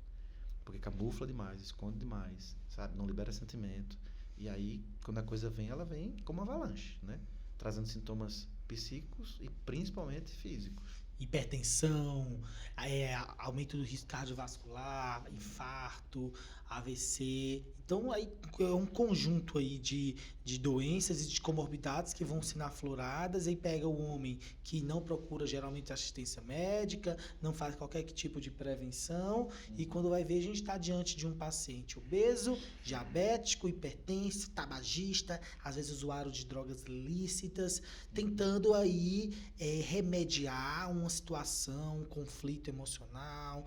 Porque camufla demais, esconde demais, sabe? Não libera sentimento. E aí, quando a coisa vem, ela vem como uma avalanche, né? Trazendo sintomas psíquicos e principalmente físicos. Hipertensão, aumento do risco cardiovascular, infarto, AVC. Então, aí é um conjunto aí de doenças e de comorbidades que vão sendo afloradas, e aí pega o homem que não procura geralmente assistência médica, não faz qualquer tipo de prevenção, e quando vai ver, a gente está diante de um paciente obeso, diabético, hipertenso, tabagista, às vezes usuário de drogas ilícitas, tentando aí remediar uma situação, um conflito emocional,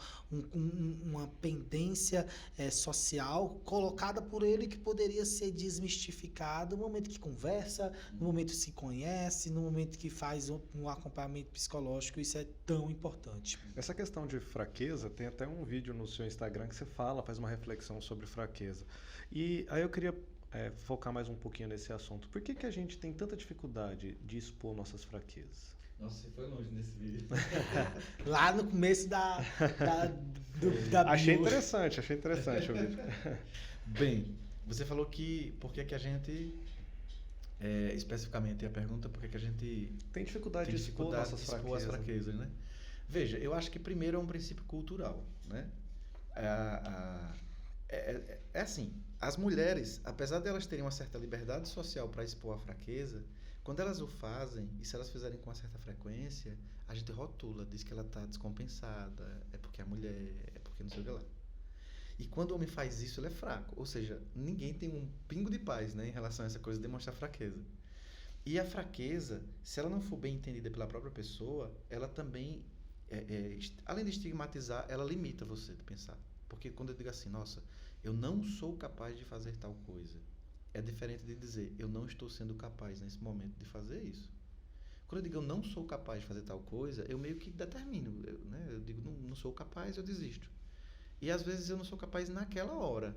uma pendência social colocada por ele, que poderia ser desmistificada no momento que conversa, no momento que se conhece, no momento que faz um acompanhamento psicológico. Isso é tão importante. Essa questão de fraqueza, tem até um vídeo no seu Instagram que você faz uma reflexão sobre fraqueza. E aí eu queria focar mais um pouquinho nesse assunto. Por que que a gente tem tanta dificuldade de expor nossas fraquezas? Nossa, você foi longe nesse vídeo. Lá no começo da Achei bio. interessante o vídeo. Bem, você falou que por que que a gente, especificamente a pergunta, por que que a gente Tem dificuldade tem de expor dificuldade nossas de expor as fraquezas. fraquezas, né? Veja, eu acho que primeiro é um princípio cultural, né? É assim, as mulheres, apesar de elas terem uma certa liberdade social para expor a fraqueza, quando elas o fazem, e se elas fizerem com uma certa frequência, a gente rotula, diz que ela está descompensada, é porque é mulher, é porque não sei o que lá. E quando o homem faz isso, ele é fraco. Ou seja, ninguém tem um pingo de paz, né, em relação a essa coisa de demonstrar fraqueza. E a fraqueza, se ela não for bem entendida pela própria pessoa, ela também, além de estigmatizar, ela limita você de pensar. Porque quando eu digo assim, nossa, eu não sou capaz de fazer tal coisa, é diferente de dizer, eu não estou sendo capaz nesse momento de fazer isso. Quando eu digo eu não sou capaz de fazer tal coisa, eu meio que determino, né? Eu digo, não sou capaz, eu desisto. E às vezes eu não sou capaz naquela hora.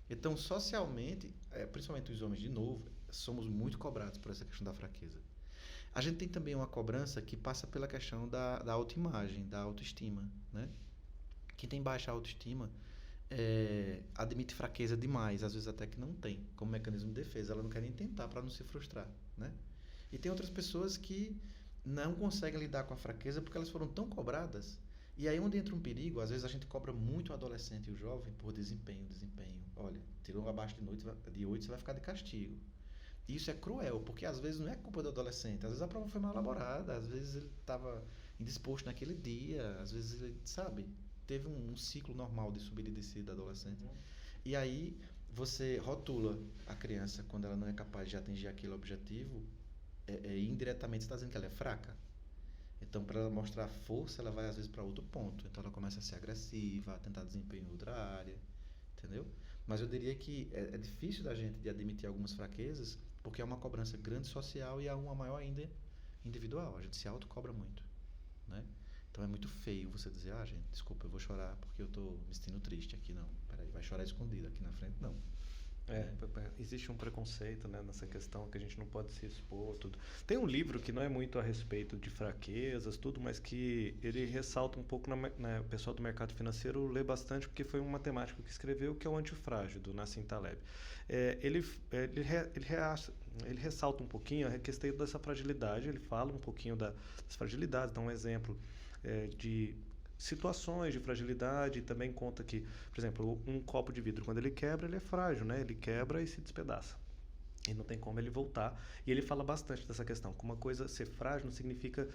Então, socialmente, principalmente os homens, de novo, somos muito cobrados por essa questão da fraqueza. A gente tem também uma cobrança que passa pela questão da autoimagem, da autoestima, né? Quem tem baixa autoestima admite fraqueza demais, às vezes até que não tem, como mecanismo de defesa. Ela não quer nem tentar para não se frustrar, né? E tem outras pessoas que não conseguem lidar com a fraqueza porque elas foram tão cobradas. E aí onde entra um perigo, às vezes a gente cobra muito o adolescente e o jovem por desempenho. Olha, tirou abaixo de 8, você vai ficar de castigo. E isso é cruel, porque às vezes não é culpa do adolescente, às vezes a prova foi mal elaborada, às vezes ele estava indisposto naquele dia, às vezes ele, sabe, teve um ciclo normal de subida e descida da adolescente. E aí você rotula a criança quando ela não é capaz de atingir aquele objetivo, indiretamente você está dizendo que ela é fraca. Então, para ela mostrar força, ela vai às vezes para outro ponto. Então, ela começa a ser agressiva, a tentar desempenho em outra área, entendeu? Mas eu diria que é difícil da gente de admitir algumas fraquezas, porque é uma cobrança grande social e há uma maior ainda individual. A gente se autocobra muito, né? Então, é muito feio você dizer, gente, desculpa, eu vou chorar porque eu estou me sentindo triste aqui. Não, peraí, vai chorar escondido aqui na frente, não. Existe um preconceito, né, nessa questão que a gente não pode se expor, tudo. Tem um livro que não é muito a respeito de fraquezas, tudo, mas que ele ressalta um pouco, o pessoal do mercado financeiro lê bastante, porque foi um matemático que escreveu, que é o Antifrágil, do Nassim Taleb. Ele ressalta um pouquinho a questão dessa fragilidade, ele fala um pouquinho das fragilidades, dá um exemplo de situações de fragilidade, e também conta que, por exemplo, um copo de vidro, quando ele quebra, ele é frágil, né? Ele quebra e se despedaça. E não tem como ele voltar. E ele fala bastante dessa questão, que uma coisa ser frágil não significa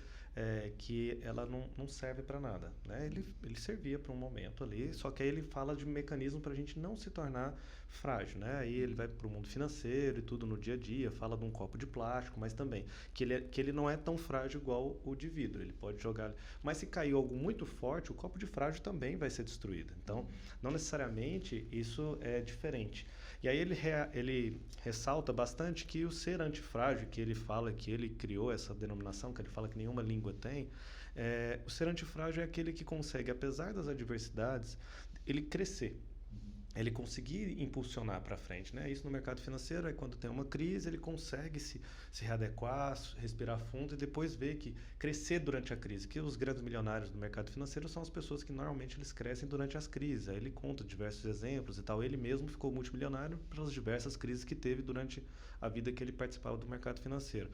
que ela não serve para nada, né? Ele servia para um momento ali, só que aí ele fala de um mecanismo para a gente não se tornar frágil, né? Aí ele vai para o mundo financeiro e tudo no dia a dia, fala de um copo de plástico, mas também que ele não é tão frágil igual o de vidro, ele pode jogar. Mas se cair algo muito forte, o copo de frágil também vai ser destruído. Então, não necessariamente isso é diferente. E aí ele ressalta bastante que o ser antifrágil, que ele fala que ele criou essa denominação, que ele fala que nenhuma língua tem, o ser antifrágil é aquele que consegue, apesar das adversidades, ele crescer. Ele conseguir impulsionar para frente, né? Isso no mercado financeiro é quando tem uma crise, ele consegue se readequar, respirar fundo e depois ver que crescer durante a crise, que os grandes milionários do mercado financeiro são as pessoas que normalmente eles crescem durante as crises. Aí ele conta diversos exemplos e tal. Ele mesmo ficou multimilionário pelas diversas crises que teve durante a vida que ele participava do mercado financeiro.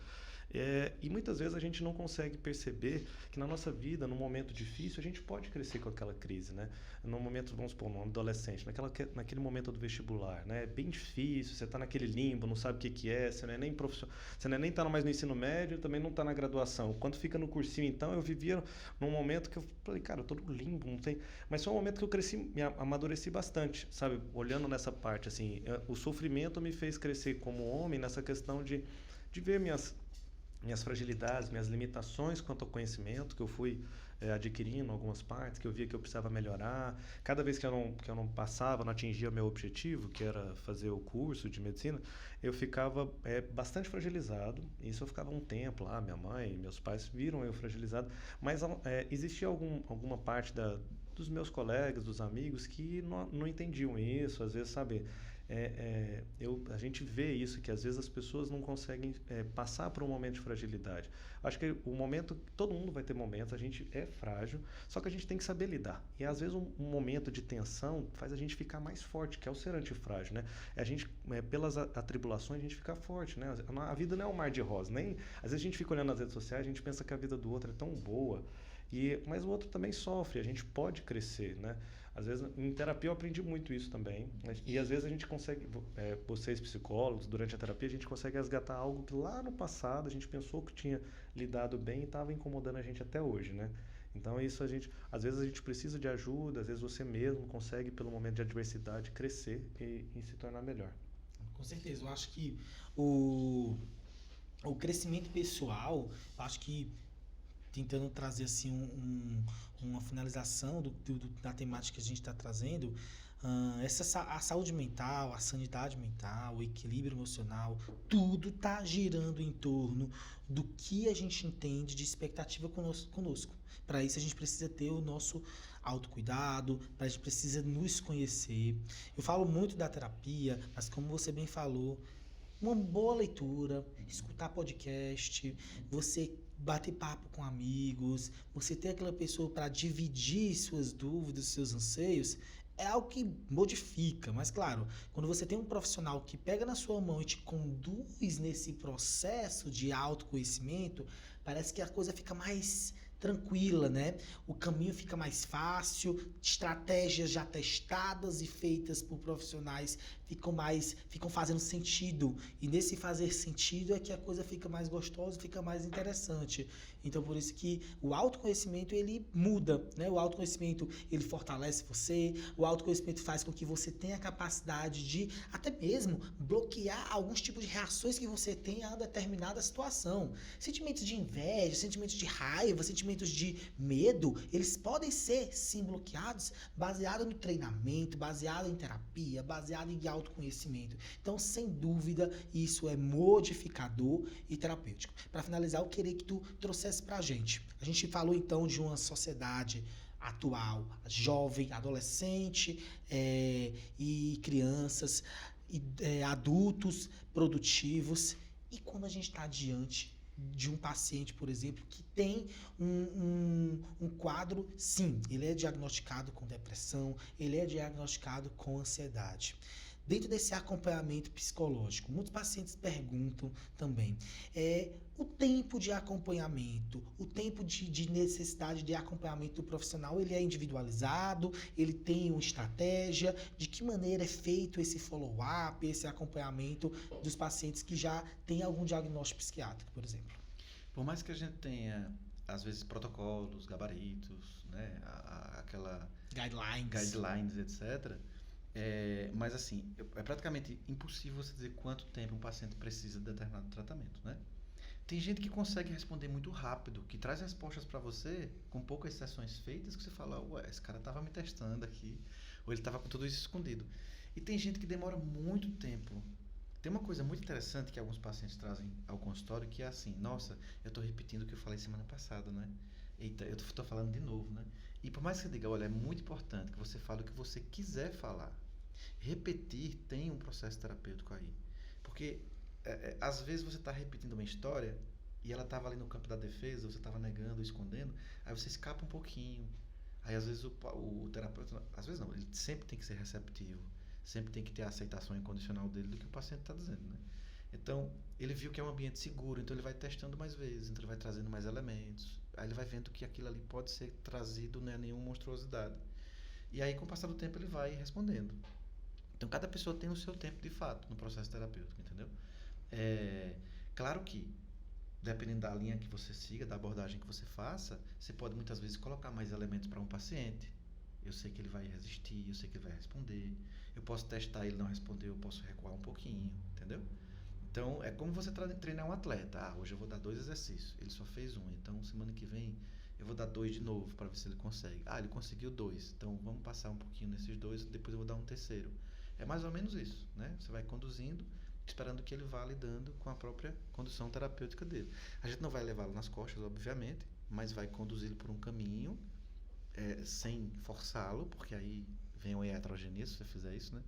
E muitas vezes a gente não consegue perceber que na nossa vida, num momento difícil, a gente pode crescer com aquela crise, né? Num momento, vamos supor, num adolescente, naquele momento do vestibular, né? É bem difícil, você está naquele limbo, não sabe o que é, você não é nem profissional, você não é nem tá mais no ensino médio, também não está na graduação. Quando fica no cursinho, então, eu vivia num momento que eu falei, cara, eu tô no limbo, não tem... Mas foi um momento que eu cresci, me amadureci bastante, sabe? Olhando nessa parte, assim, o sofrimento me fez crescer como homem nessa questão de ver minhas fragilidades, minhas limitações quanto ao conhecimento que eu fui adquirindo em algumas partes, que eu via que eu precisava melhorar. Cada vez que eu não passava, não atingia meu objetivo, que era fazer o curso de medicina, eu ficava bastante fragilizado. Isso eu ficava um tempo lá, minha mãe, meus pais viram eu fragilizado, mas existia alguma parte dos meus colegas, dos amigos, que não entendiam isso, às vezes, sabe? a gente vê isso, que às vezes as pessoas não conseguem passar por um momento de fragilidade. Acho que o momento, todo mundo vai ter momentos, a gente é frágil, só que a gente tem que saber lidar. E às vezes um momento de tensão faz a gente ficar mais forte, que é o ser antifrágil, né? A gente, pelas atribulações, a gente fica forte, né? A vida não é um mar de rosas, nem... Às vezes a gente fica olhando nas redes sociais, a gente pensa que a vida do outro é tão boa, mas o outro também sofre, a gente pode crescer, né? Às vezes, em terapia eu aprendi muito isso também, né? E às vezes a gente consegue, vocês psicólogos, durante a terapia, a gente consegue resgatar algo que lá no passado a gente pensou que tinha lidado bem e estava incomodando a gente até hoje, né? Então isso às vezes a gente precisa de ajuda, às vezes você mesmo consegue, pelo momento de adversidade, crescer e se tornar melhor. Com certeza, eu acho que o, o crescimento pessoal, eu acho que tentando trazer assim uma finalização da temática que a gente está trazendo, a saúde mental, a sanidade mental, o equilíbrio emocional, tudo está girando em torno do que a gente entende de expectativa conosco. Para isso a gente precisa ter o nosso autocuidado, a gente precisa nos conhecer. Eu falo muito da terapia, mas como você bem falou, uma boa leitura, escutar podcast, você bater papo com amigos, você ter aquela pessoa para dividir suas dúvidas, seus anseios, é algo que modifica. Mas claro, quando você tem um profissional que pega na sua mão e te conduz nesse processo de autoconhecimento, parece que a coisa fica mais tranquila, né? O caminho fica mais fácil, estratégias já testadas e feitas por profissionais ficam fazendo sentido. E nesse fazer sentido é que a coisa fica mais gostosa, fica mais interessante. Então por isso que o autoconhecimento ele muda, né? O autoconhecimento ele fortalece você, o autoconhecimento faz com que você tenha a capacidade de até mesmo bloquear alguns tipos de reações que você tem a determinada situação. Sentimentos de inveja, sentimentos de raiva, sentimentos de medo, eles podem ser sim bloqueados baseado no treinamento, baseado em terapia, baseado em autoconhecimento. Então, sem dúvida, isso é modificador e terapêutico. Para finalizar, eu queria que tu trouxesse pra gente. A gente falou então de uma sociedade atual, jovem, adolescente e crianças, adultos produtivos. E quando a gente está diante de um paciente, por exemplo, que tem um quadro, sim, ele é diagnosticado com depressão, ele é diagnosticado com ansiedade. Dentro desse acompanhamento psicológico, muitos pacientes perguntam também, o tempo de acompanhamento, o tempo de necessidade de acompanhamento do profissional, ele é individualizado, ele tem uma estratégia, de que maneira é feito esse follow-up, esse acompanhamento dos pacientes que já têm algum diagnóstico psiquiátrico, por exemplo? Por mais que a gente tenha, às vezes, protocolos, gabaritos, né, aquela guidelines, etc., mas assim, é praticamente impossível você dizer quanto tempo um paciente precisa de determinado tratamento, né? Tem gente que consegue responder muito rápido, que traz respostas para você com poucas sessões feitas, que você fala, ué, esse cara estava me testando aqui, ou ele estava com tudo isso escondido. E tem gente que demora muito tempo. Tem uma coisa muito interessante que alguns pacientes trazem ao consultório, que é assim, nossa, eu estou repetindo o que eu falei semana passada, né? Eita, eu estou falando de novo, né? E por mais que você diga, olha, é muito importante que você fale o que você quiser falar. Repetir tem um processo terapêutico aí. Porque às vezes você está repetindo uma história e ela estava ali no campo da defesa, você estava negando, escondendo, aí você escapa um pouquinho. Aí às vezes o terapeuta, às vezes não, ele sempre tem que ser receptivo, sempre tem que ter a aceitação incondicional dele do que o paciente está dizendo, né? Então, ele viu que é um ambiente seguro, então ele vai testando mais vezes, então ele vai trazendo mais elementos, aí ele vai vendo que aquilo ali pode ser trazido, não é nenhuma monstruosidade. E aí, com o passar do tempo, ele vai respondendo. Então, cada pessoa tem o seu tempo de fato no processo terapêutico, entendeu? Claro que, dependendo da linha que você siga, da abordagem que você faça, você pode muitas vezes colocar mais elementos para um paciente. Eu sei que ele vai resistir, eu sei que ele vai responder. Eu posso testar ele não responder, eu posso recuar um pouquinho, entendeu? Então, é como você treinar um atleta. Hoje eu vou dar 2 exercícios, ele só fez 1, então semana que vem eu vou dar 2 de novo para ver se ele consegue. Ele conseguiu 2, então vamos passar um pouquinho nesses 2, depois eu vou dar um terceiro. É mais ou menos isso, né? Você vai conduzindo, esperando que ele vá lidando com a própria condução terapêutica dele. A gente não vai levá-lo nas costas, obviamente, mas vai conduzi-lo por um caminho, sem forçá-lo, porque aí vem uma iatrogenia se você fizer isso, né?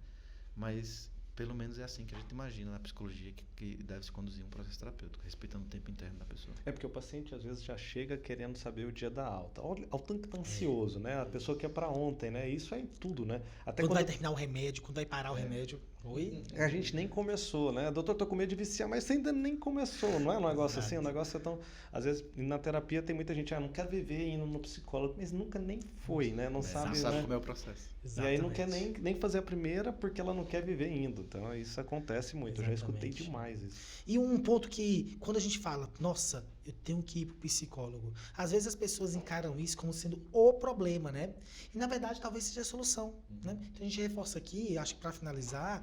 Mas Pelo menos é assim que a gente imagina na psicologia que deve se conduzir um processo terapêutico, respeitando o tempo interno da pessoa. É porque o paciente às vezes já chega querendo saber o dia da alta. Olha o tanto que tá ansioso, né? A pessoa quer para ontem, né? Isso é em tudo, né? Até Quando vai terminar o remédio, quando vai parar o remédio. Oi? a gente nem começou, né? Doutor, tô com medo de viciar, mas você ainda nem começou, não é um negócio assim? O negócio é tão... Às vezes, na terapia tem muita gente, não quero viver indo no psicólogo, mas nunca nem foi, né? Não sabe, Não sabe né? como é o processo. E aí não quer nem fazer a primeira porque ela não quer viver indo. Então isso acontece muito. Eu já escutei Exatamente. demais isso. E um ponto que, quando a gente fala, nossa, eu tenho que ir pro psicólogo, às vezes as pessoas encaram isso como sendo o problema, né? E na verdade talvez seja a solução, né? Então a gente reforça aqui, acho que para finalizar,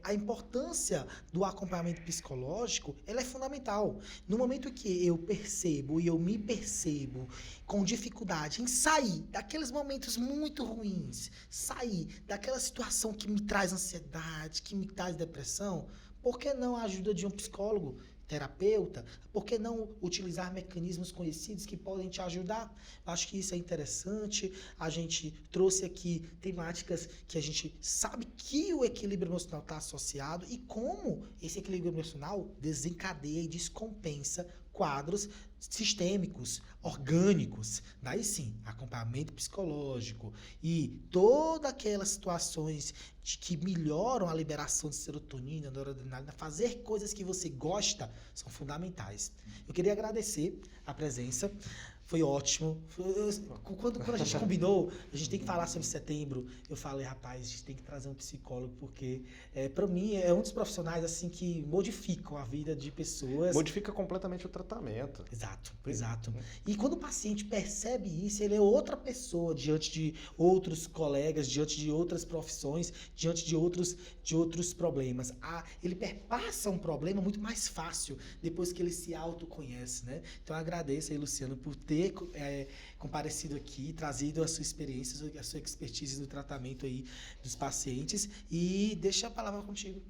a importância do acompanhamento psicológico, ela é fundamental. No momento que eu percebo e eu me percebo com dificuldade em sair daqueles momentos muito ruins, sair daquela situação que me traz ansiedade, que me traz depressão, por que não a ajuda de um psicólogo, terapeuta? Por que não utilizar mecanismos conhecidos que podem te ajudar? Acho que isso é interessante. A gente trouxe aqui temáticas que a gente sabe que o equilíbrio emocional está associado e como esse equilíbrio emocional desencadeia e descompensa quadros sistêmicos, orgânicos. Daí sim, acompanhamento psicológico e todas aquelas situações que melhoram a liberação de serotonina, noradrenalina, fazer coisas que você gosta são fundamentais. Eu queria agradecer a presença. Foi ótimo. Quando a gente combinou, a gente tem que falar sobre setembro, eu falei, rapaz, a gente tem que trazer um psicólogo, porque para mim é um dos profissionais assim que modificam a vida de pessoas. Modifica completamente o tratamento. Exato, exato. E quando o paciente percebe isso, ele é outra pessoa diante de outros colegas, diante de outras profissões, diante de outros problemas. Ele perpassa um problema muito mais fácil depois que ele se autoconhece, né? Então eu agradeço aí, Luciano, por ter comparecido aqui, trazido a sua experiência, a sua expertise no tratamento aí dos pacientes, e deixa a palavra contigo.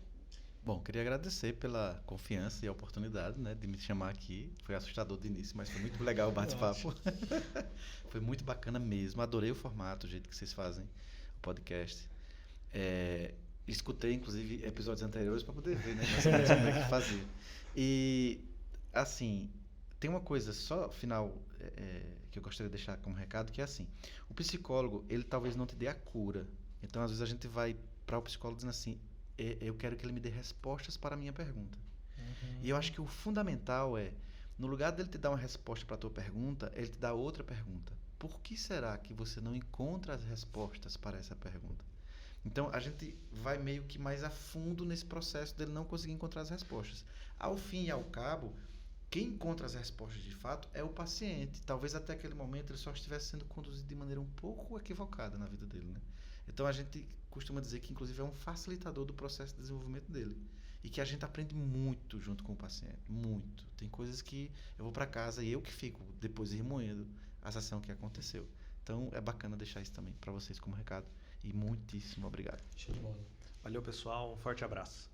Bom, queria agradecer pela confiança e a oportunidade, né, de me chamar aqui. Foi assustador de início, mas foi muito legal o bate-papo. Foi muito bacana mesmo. Adorei o formato, o jeito que vocês fazem o podcast. Escutei, inclusive, episódios anteriores para poder ver, né, mais ou menos como é que fazia. E, assim, tem uma coisa só final que eu gostaria de deixar como recado, que é assim: o psicólogo, ele talvez não te dê a cura. Então, às vezes, a gente vai para o psicólogo dizendo assim, eu quero que ele me dê respostas para a minha pergunta. Uhum. E eu acho que o fundamental no lugar dele te dar uma resposta para a tua pergunta, ele te dá outra pergunta. Por que será que você não encontra as respostas para essa pergunta? Então, a gente vai meio que mais a fundo nesse processo dele não conseguir encontrar as respostas. Ao fim e ao cabo, quem encontra as respostas de fato é o paciente. Talvez até aquele momento ele só estivesse sendo conduzido de maneira um pouco equivocada na vida dele, né? Então a gente costuma dizer que inclusive é um facilitador do processo de desenvolvimento dele. E que a gente aprende muito junto com o paciente, muito. Tem coisas que eu vou para casa e eu que fico depois remoendo a sessão que aconteceu. Então é bacana deixar isso também para vocês como recado. E muitíssimo obrigado. Show de bola. Valeu, pessoal. Um forte abraço.